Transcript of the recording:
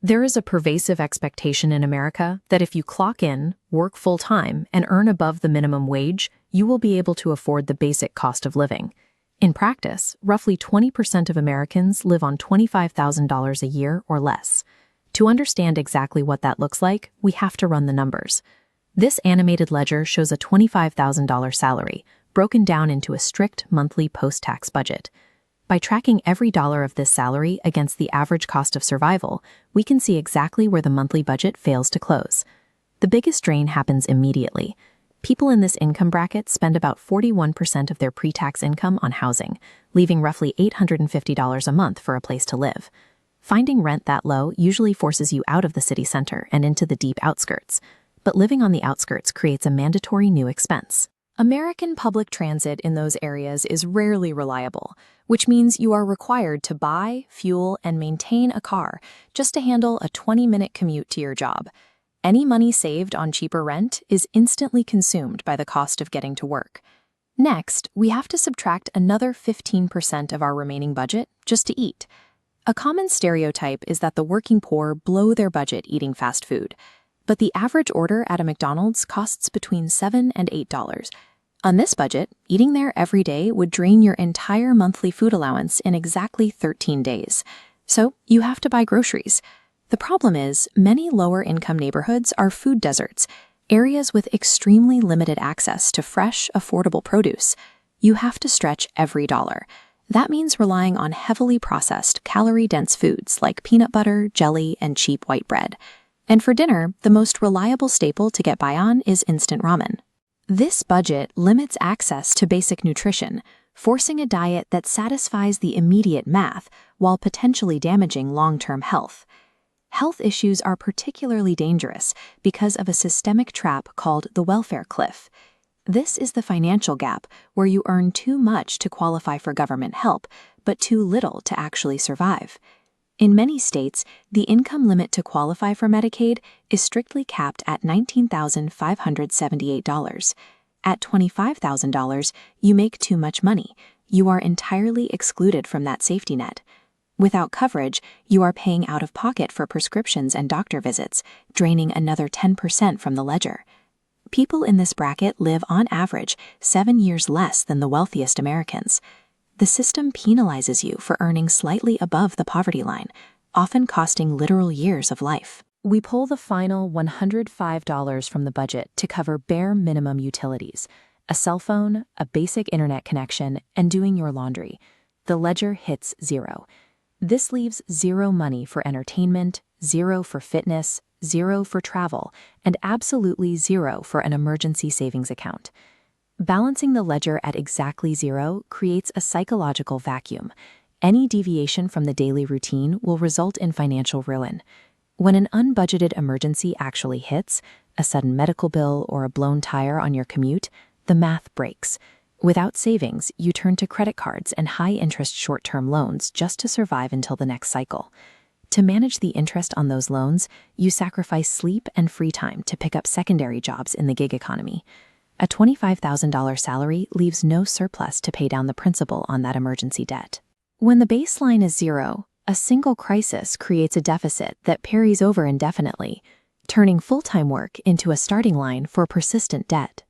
There is a pervasive expectation in America that if you clock in, work full-time, and earn above the minimum wage, you will be able to afford the basic cost of living. In practice, roughly 20% of Americans live on $25,000 a year or less. To understand exactly what that looks like, we have to run the numbers. This animated ledger shows a $25,000 salary, broken down into a strict monthly post-tax budget. By tracking every dollar of this salary against the average cost of survival, we can see exactly where the monthly budget fails to close. The biggest drain happens immediately. People in this income bracket spend about 41% of their pre-tax income on housing, leaving roughly $850 a month for a place to live. Finding rent that low usually forces you out of the city center and into the deep outskirts, but living on the outskirts creates a mandatory new expense. American public transit in those areas is rarely reliable, which means you are required to buy, fuel, and maintain a car just to handle a 20-minute commute to your job. Any money saved on cheaper rent is instantly consumed by the cost of getting to work. Next, we have to subtract another 15% of our remaining budget just to eat. A common stereotype is that the working poor blow their budget eating fast food, but the average order at a McDonald's costs between $7 and $8. On this budget, eating there every day would drain your entire monthly food allowance in exactly 13 days. So you have to buy groceries. The problem is, many lower-income neighborhoods are food deserts, areas with extremely limited access to fresh, affordable produce. You have to stretch every dollar. That means relying on heavily processed, calorie-dense foods like peanut butter, jelly, and cheap white bread. And for dinner, the most reliable staple to get by on is instant ramen. This budget limits access to basic nutrition, forcing a diet that satisfies the immediate math while potentially damaging long-term health. Health issues are particularly dangerous because of a systemic trap called the welfare cliff. This is the financial gap where you earn too much to qualify for government help, but too little to actually survive. In many states, the income limit to qualify for Medicaid is strictly capped at $19,578. At $25,000, you make too much money. You are entirely excluded from that safety net. Without coverage, you are paying out of pocket for prescriptions and doctor visits, draining another 10% from the ledger. People in this bracket live on average 7 years less than the wealthiest Americans. The system penalizes you for earning slightly above the poverty line, often costing literal years of life. We pull the final $105 from the budget to cover bare minimum utilities, a cell phone, a basic internet connection, and doing your laundry. The ledger hits zero. This leaves zero money for entertainment, zero for fitness, zero for travel, and absolutely zero for an emergency savings account. Balancing the ledger at exactly zero creates a psychological vacuum. Any deviation from the daily routine will result in financial ruin. When an unbudgeted emergency actually hits, a sudden medical bill or a blown tire on your commute, the math breaks. Without savings, you turn to credit cards and high-interest short-term loans just to survive until the next cycle. To manage the interest on those loans, you sacrifice sleep and free time to pick up secondary jobs in the gig economy. A $25,000 salary leaves no surplus to pay down the principal on that emergency debt. When the baseline is zero, a single crisis creates a deficit that carries over indefinitely, turning full-time work into a starting line for persistent debt.